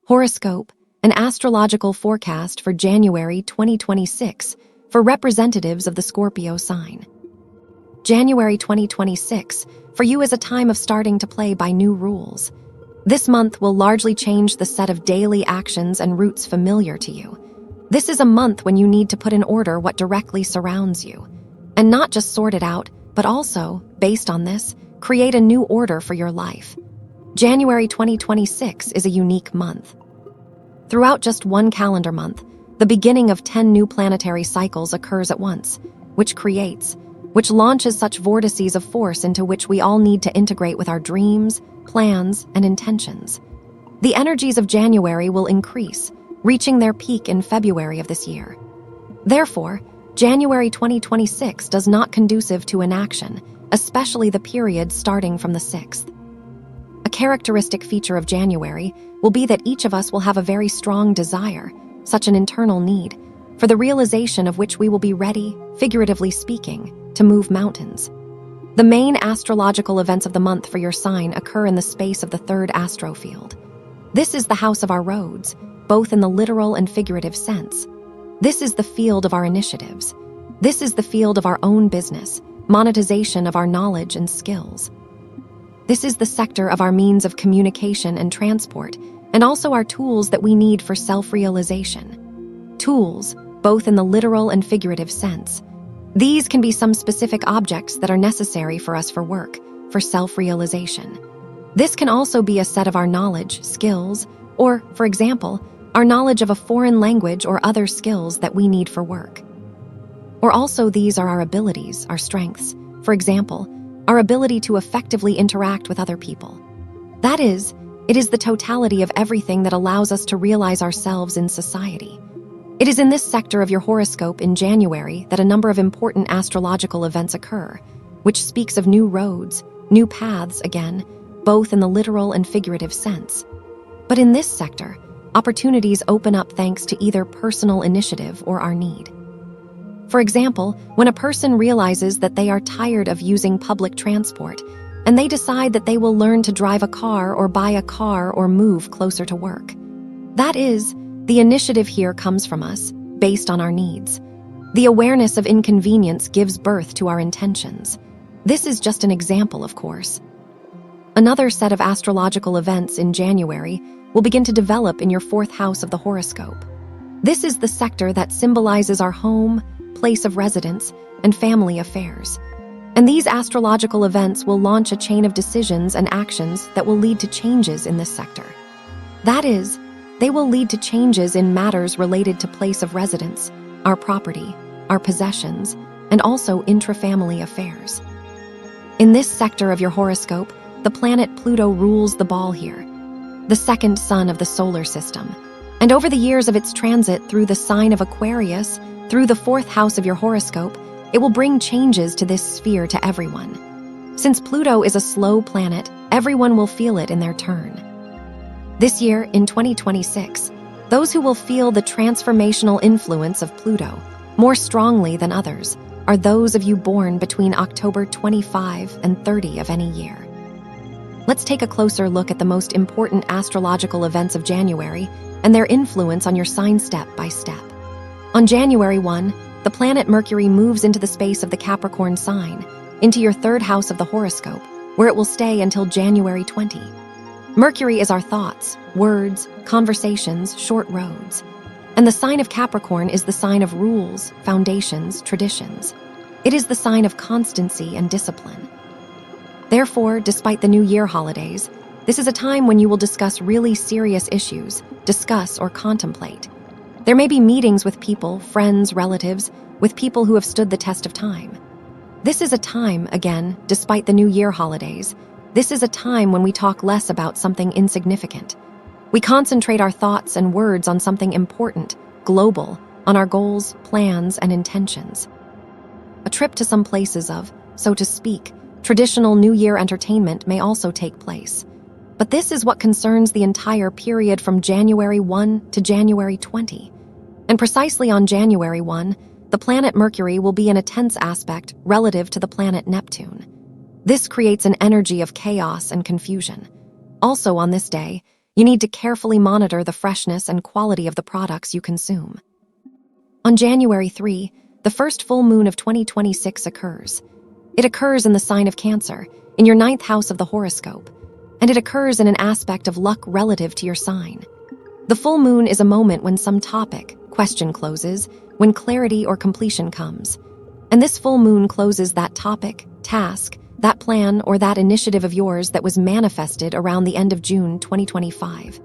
Horoscope, an astrological forecast for January 2026 for representatives of the Scorpio sign. January 2026 for you is a time of starting to play by new rules. This month will largely change the set of daily actions and routes familiar to you. This is a month when you need to put in order what directly surrounds you, and not just sort it out, but also, based on this, create a new order for your life. January 2026 is a unique month. Throughout just one calendar month, the beginning of 10 new planetary cycles occurs at once, which launches such vortices of force into which we all need to integrate with our dreams, plans, and intentions. The energies of January will increase, reaching their peak in February of this year. Therefore, January 2026 does not conducive to inaction, especially the period starting from the 6th. A characteristic feature of January will be that each of us will have a very strong desire, such an internal need, for the realization of which we will be ready, figuratively speaking, to move mountains. The main astrological events of the month for your sign occur in the space of the 3rd astrofield. This is the house of our roads, both in the literal and figurative sense. This is the field of our initiatives. This is the field of our own business, monetization of our knowledge and skills. This is the sector of our means of communication and transport, and also our tools that we need for self-realization. Tools, both in the literal and figurative sense. These can be some specific objects that are necessary for us for work, for self-realization. This can also be a set of our knowledge, skills, or, for example, our knowledge of a foreign language or other skills that we need for work. Or also these are our abilities, our strengths. For example, our ability to effectively interact with other people. That is, it is the totality of everything that allows us to realize ourselves in society. It is in this sector of your horoscope in January that a number of important astrological events occur, which speaks of new roads, new paths again, both in the literal and figurative sense. But in this sector, opportunities open up thanks to either personal initiative or our need. For example, when a person realizes that they are tired of using public transport, and they decide that they will learn to drive a car or buy a car or move closer to work. That is, the initiative here comes from us, based on our needs. The awareness of inconvenience gives birth to our intentions. This is just an example, of course. Another set of astrological events in January will begin to develop in your 4th house of the horoscope. This is the sector that symbolizes our home, place of residence, and family affairs. And these astrological events will launch a chain of decisions and actions that will lead to changes in this sector. That is, they will lead to changes in matters related to place of residence, our property, our possessions, and also intra-family affairs. In this sector of your horoscope, the planet Pluto rules the ball here, the 2nd sun of the solar system. And over the years of its transit through the sign of Aquarius, through the 4th house of your horoscope, it will bring changes to this sphere to everyone. Since Pluto is a slow planet, everyone will feel it in their turn. This year, in 2026, those who will feel the transformational influence of Pluto more strongly than others are those of you born between October 25 and 30 of any year. Let's take a closer look at the most important astrological events of January and their influence on your sign step by step. On January 1, the planet Mercury moves into the space of the Capricorn sign, into your 3rd house of the horoscope, where it will stay until January 20. Mercury is our thoughts, words, conversations, short roads. And the sign of Capricorn is the sign of rules, foundations, traditions. It is the sign of constancy and discipline. Therefore, despite the New Year holidays, this is a time when you will discuss really serious issues, discuss or contemplate. There may be meetings with people, friends, relatives, with people who have stood the test of time. This is a time, again, despite the New Year holidays, this is a time when we talk less about something insignificant. We concentrate our thoughts and words on something important, global, on our goals, plans, and intentions. A trip to some places of, so to speak, traditional New Year entertainment may also take place. But this is what concerns the entire period from January 1 to January 20. And precisely on January 1, the planet Mercury will be in a tense aspect relative to the planet Neptune. This creates an energy of chaos and confusion. Also on this day, You need to carefully monitor the freshness and quality of the products you consume. On January 3, the first full moon of 2026 occurs. It occurs in the sign of Cancer, in your 9th house of the horoscope, and it occurs in an aspect of luck relative to your sign. The full moon is a moment when some topic, question closes, when clarity or completion comes. And this full moon closes that topic, task, that plan, or that initiative of yours that was manifested around the end of June 2025.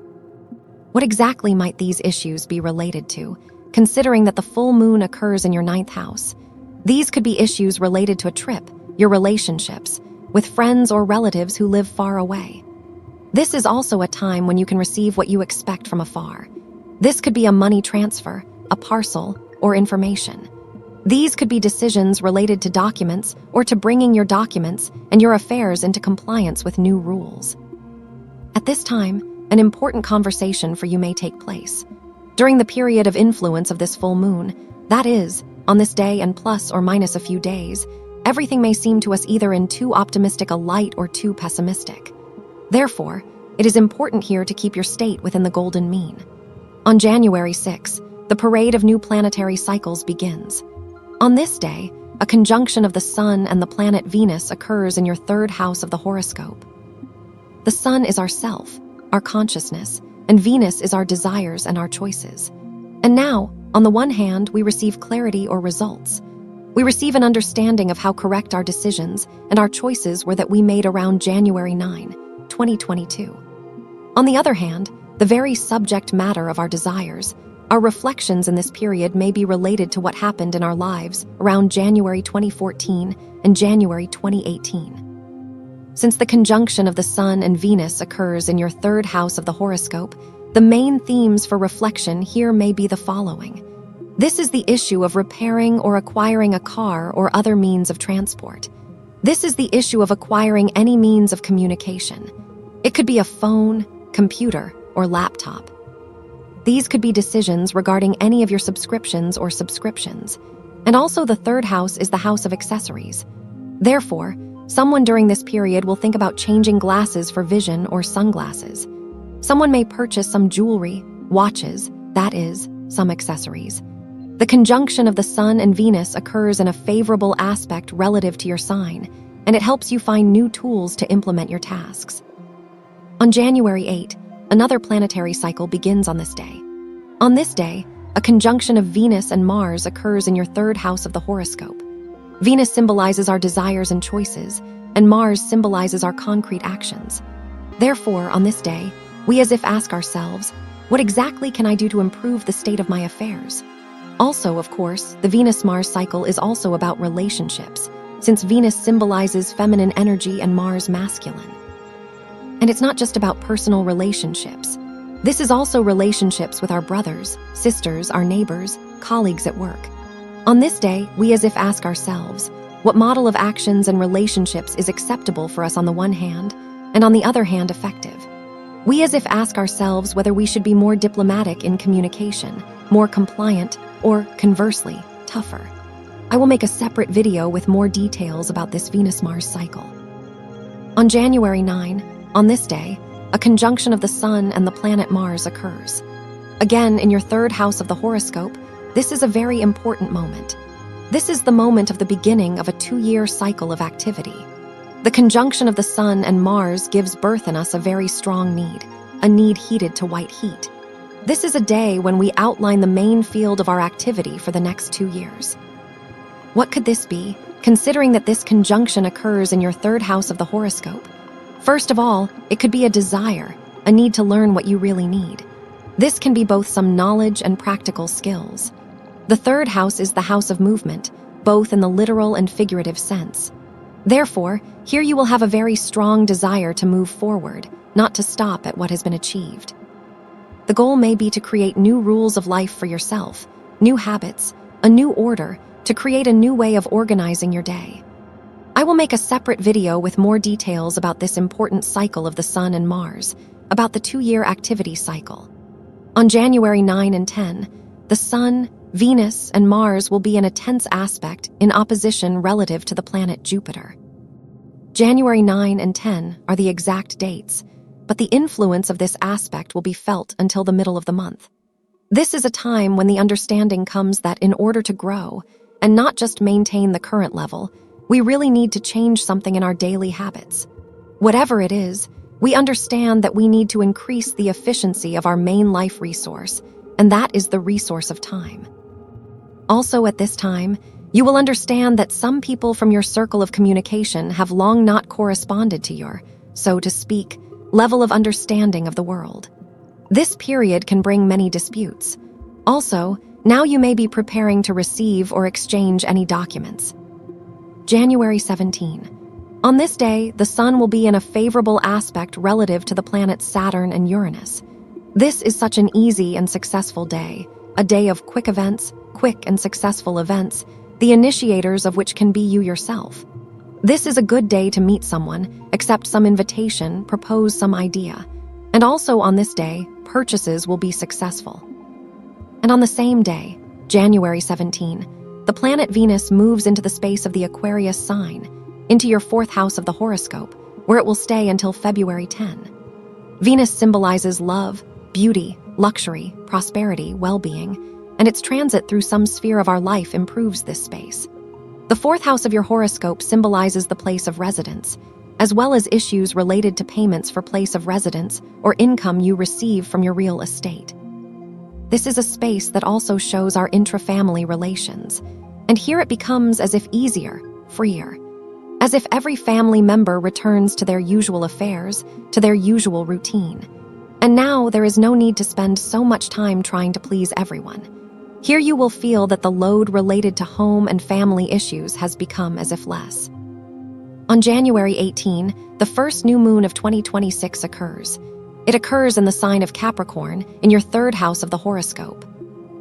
What exactly might these issues be related to, considering that the full moon occurs in your 9th house? These could be issues related to a trip, your relationships, with friends or relatives who live far away. This is also a time when you can receive what you expect from afar. This could be a money transfer, a parcel, or information. These could be decisions related to documents or to bringing your documents and your affairs into compliance with new rules. At this time, an important conversation for you may take place. During the period of influence of this full moon, that is, on this day and plus or minus a few days, everything may seem to us either in too optimistic a light or too pessimistic. Therefore, it is important here to keep your state within the golden mean. On January 6, the parade of new planetary cycles begins. On this day, a conjunction of the Sun and the planet Venus occurs in your 3rd house of the horoscope. The Sun is our self, our consciousness, and Venus is our desires and our choices. And now, on the one hand, we receive clarity or results. We receive an understanding of how correct our decisions and our choices were that we made around January 9, 2022. On the other hand, the very subject matter of our desires, our reflections in this period may be related to what happened in our lives around January 2014 and January 2018. Since the conjunction of the Sun and Venus occurs in your 3rd house of the horoscope, the main themes for reflection here may be the following. This is the issue of repairing or acquiring a car or other means of transport. This is the issue of acquiring any means of communication. It could be a phone, computer, or laptop. These could be decisions regarding any of your subscriptions or subscriptions. And also the 3rd house is the house of accessories. Therefore, someone during this period will think about changing glasses for vision or sunglasses. Someone may purchase some jewelry, watches, that is, some accessories. The conjunction of the Sun and Venus occurs in a favorable aspect relative to your sign, and it helps you find new tools to implement your tasks. On January 8, another planetary cycle begins on this day. On this day, a conjunction of Venus and Mars occurs in your 3rd house of the horoscope. Venus symbolizes our desires and choices, and Mars symbolizes our concrete actions. Therefore, on this day, we as if ask ourselves, what exactly can I do to improve the state of my affairs? Also, of course, the Venus-Mars cycle is also about relationships, since Venus symbolizes feminine energy and Mars masculine. And it's not just about personal relationships. This is also relationships with our brothers, sisters, our neighbors, colleagues at work. On this day, we as if ask ourselves, what model of actions and relationships is acceptable for us on the one hand, and on the other hand effective? We as if ask ourselves whether we should be more diplomatic in communication, more compliant, or, conversely, tougher. I will make a separate video with more details about this Venus-Mars cycle. On January 9, on this day, a conjunction of the Sun and the planet Mars occurs. Again, in your 3rd house of the horoscope, this is a very important moment. This is the moment of the beginning of a 2-year cycle of activity. The conjunction of the Sun and Mars gives birth in us a very strong need, a need heated to white heat. This is a day when we outline the main field of our activity for the next 2 years. What could this be, considering that this conjunction occurs in your 3rd house of the horoscope? First of all, it could be a desire, a need to learn what you really need. This can be both some knowledge and practical skills. The 3rd house is the house of movement, both in the literal and figurative sense. Therefore, here you will have a very strong desire to move forward, not to stop at what has been achieved. The goal may be to create new rules of life for yourself, new habits, a new order, to create a new way of organizing your day. I will make a separate video with more details about this important cycle of the Sun and Mars, about the 2-year activity cycle. On January 9 and 10, the Sun, Venus, and Mars will be in a tense aspect in opposition relative to the planet Jupiter. January 9 and 10 are the exact dates. but the influence of this aspect will be felt until the middle of the month. This is a time when the understanding comes that in order to grow, and not just maintain the current level, we really need to change something in our daily habits. Whatever it is, we understand that we need to increase the efficiency of our main life resource, and that is the resource of time. Also at this time, you will understand that some people from your circle of communication have long not corresponded to your, so to speak, level of understanding of the world. This period can bring many disputes. Also, now you may be preparing to receive or exchange any documents. January 17. On this day, the Sun will be in a favorable aspect relative to the planets Saturn and Uranus. This is such an easy and successful day, a day of quick events, quick and successful events, the initiators of which can be you yourself. This is a good day to meet someone, accept some invitation, propose some idea. And also on this day, purchases will be successful. And on the same day, January 17, the planet Venus moves into the space of the Aquarius sign, into your 4th house of the horoscope, where it will stay until February 10. Venus symbolizes love, beauty, luxury, prosperity, well-being, and its transit through some sphere of our life improves this space. The 4th house of your horoscope symbolizes the place of residence, as well as issues related to payments for place of residence or income you receive from your real estate. This is a space that also shows our intra-family relations, and here it becomes as if easier, freer, as if every family member returns to their usual affairs, to their usual routine. And now there is no need to spend so much time trying to please everyone. Here you will feel that the load related to home and family issues has become as if less. On January 18, the first new moon of 2026 occurs. It occurs in the sign of Capricorn, in your 3rd house of the horoscope.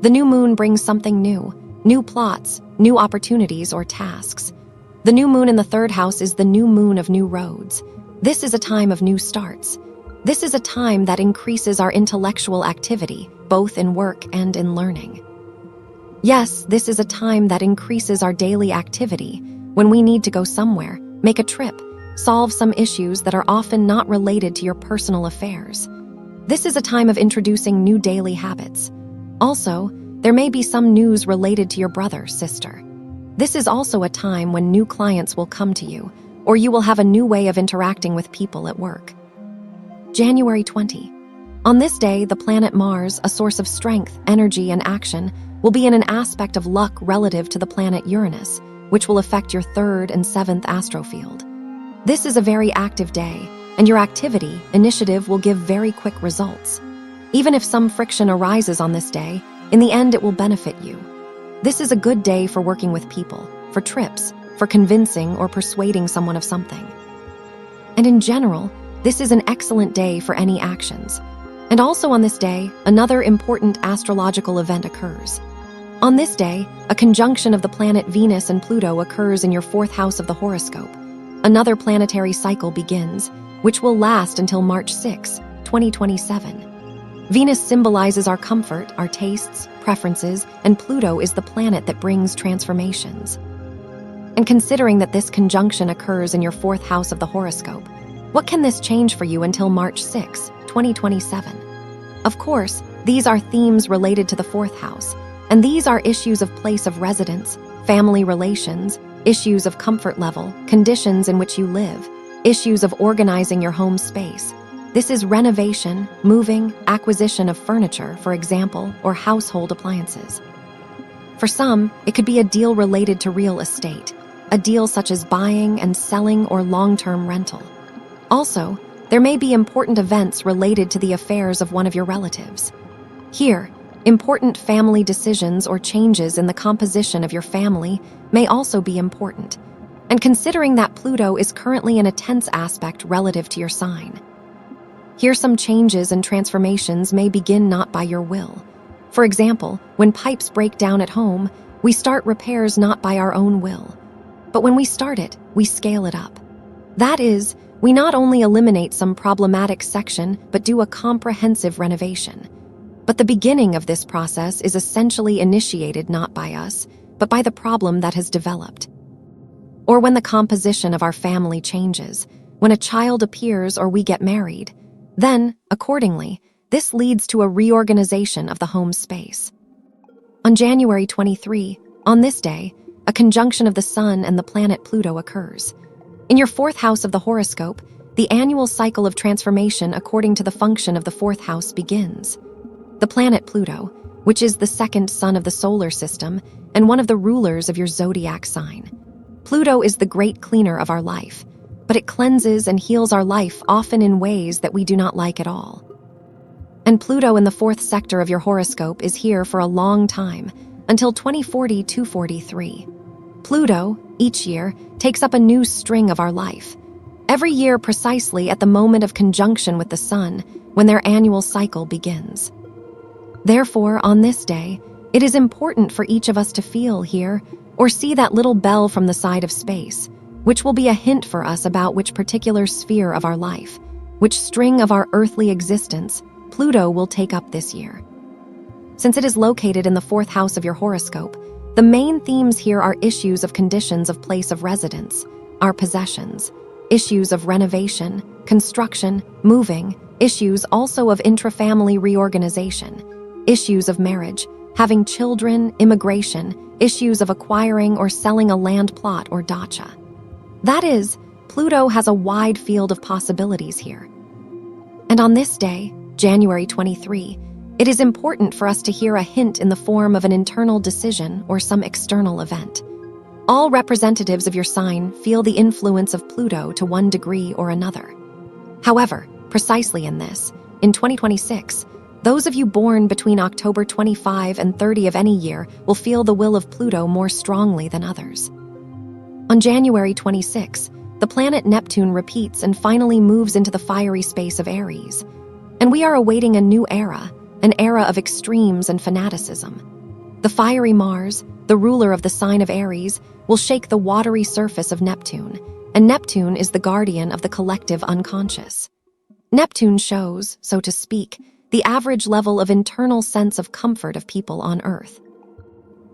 The new moon brings something new plots, new opportunities or tasks. The new moon in the 3rd house is the new moon of new roads. This is a time of new starts. This is a time that increases our intellectual activity, both in work and in learning. Yes, this is a time that increases our daily activity when we need to go somewhere, make a trip, solve some issues that are often not related to your personal affairs. This is a time of introducing new daily habits. Also, there may be some news related to your brother, sister. This is also a time when new clients will come to you, or you will have a new way of interacting with people at work. January 20. On this day, the planet Mars, a source of strength, energy, and action, will be in an aspect of luck relative to the planet Uranus, which will affect your 3rd and 7th astrofield. This is a very active day, and your activity, initiative will give very quick results. Even if some friction arises on this day, in the end it will benefit you. This is a good day for working with people, for trips, for convincing or persuading someone of something. And in general, this is an excellent day for any actions. And also on this day, another important astrological event occurs. On this day, a conjunction of the planet Venus and Pluto occurs in your 4th house of the horoscope. Another planetary cycle begins, which will last until March 6, 2027. Venus symbolizes our comfort, our tastes, preferences, and Pluto is the planet that brings transformations. And considering that this conjunction occurs in your 4th house of the horoscope, what can this change for you until March 6, 2027? Of course, these are themes related to the 4th house, and these are issues of place of residence, family relations, issues of comfort level, conditions in which you live, issues of organizing your home space. This is renovation, moving, acquisition of furniture, for example, or household appliances. For some, it could be a deal related to real estate, a deal such as buying and selling or long-term rental. Also, there may be important events related to the affairs of one of your relatives. Here, important family decisions or changes in the composition of your family may also be important, and considering that Pluto is currently in a tense aspect relative to your sign. Here some changes and transformations may begin not by your will. For example, when pipes break down at home, we start repairs not by our own will. But when we start it, we scale it up. That is, we not only eliminate some problematic section, but do a comprehensive renovation. But the beginning of this process is essentially initiated not by us, but by the problem that has developed. Or when the composition of our family changes, when a child appears or we get married, Then, accordingly, this leads to a reorganization of the home space. On January 23, on this day, a conjunction of the Sun and the planet Pluto occurs. In your fourth house of the horoscope, the annual cycle of transformation according to the function of the fourth house begins. The planet Pluto, which is the second sun of the solar system and one of the rulers of your zodiac sign. Pluto is the great cleaner of our life, but it cleanses and heals our life often in ways that we do not like at all. And Pluto in the fourth sector of your horoscope is here for a long time, until 2040-243. Pluto, each year, takes up a new string of our life. Every year precisely at the moment of conjunction with the Sun, when their annual cycle begins. Therefore, on this day, it is important for each of us to feel, hear, or see that little bell from the side of space, which will be a hint for us about which particular sphere of our life, which string of our earthly existence, Pluto will take up this year. Since it is located in the fourth house of your horoscope, the main themes here are issues of conditions of place of residence, our possessions, issues of renovation, construction, moving, issues also of intrafamily reorganization, issues of marriage, having children, immigration, issues of acquiring or selling a land plot or dacha. That is, Pluto has a wide field of possibilities here. And on this day, January 23, it is important for us to hear a hint in the form of an internal decision or some external event. All representatives of your sign feel the influence of Pluto to one degree or another. However, precisely in this, in 2026, those of you born between October 25 and 30 of any year will feel the will of Pluto more strongly than others. On January 26, the planet Neptune repeats and finally moves into the fiery space of Aries. And we are awaiting a new era, an era of extremes and fanaticism. The fiery Mars, the ruler of the sign of Aries, will shake the watery surface of Neptune, and Neptune is the guardian of the collective unconscious. Neptune shows, so to speak, the average level of internal sense of comfort of people on Earth.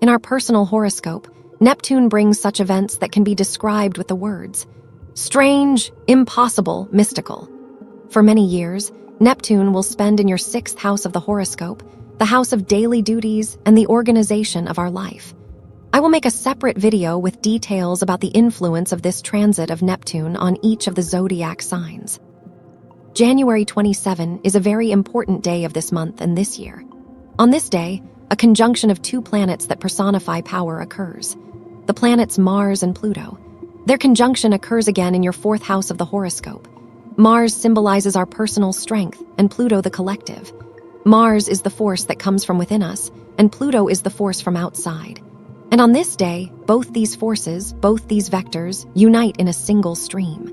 In our personal horoscope, Neptune brings such events that can be described with the words strange, impossible, mystical. For many years, Neptune will spend in your sixth house of the horoscope, the house of daily duties and the organization of our life. I will make a separate video with details about the influence of this transit of Neptune on each of the zodiac signs. January 27 is a very important day of this month and this year. On this day, a conjunction of two planets that personify power occurs. The planets Mars and Pluto. Their conjunction occurs again in your fourth house of the horoscope. Mars symbolizes our personal strength and Pluto the collective. Mars is the force that comes from within us, and Pluto is the force from outside. And on this day, both these forces, both these vectors, unite in a single stream.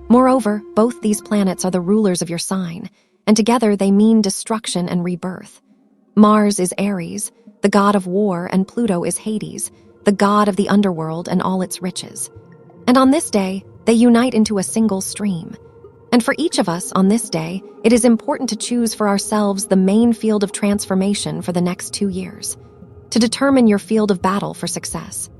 Moreover, both these planets are the rulers of your sign, and together they mean destruction and rebirth. Mars is Aries, the god of war, and Pluto is Hades, the god of the underworld and all its riches. And on this day, they unite into a single stream. And for each of us on this day, it is important to choose for ourselves the main field of transformation for the next 2 years, to determine your field of battle for success.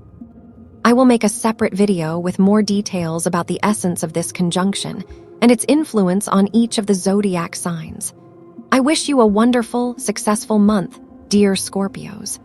I will make a separate video with more details about the essence of this conjunction and its influence on each of the zodiac signs. I wish you a wonderful, successful month, dear Scorpios.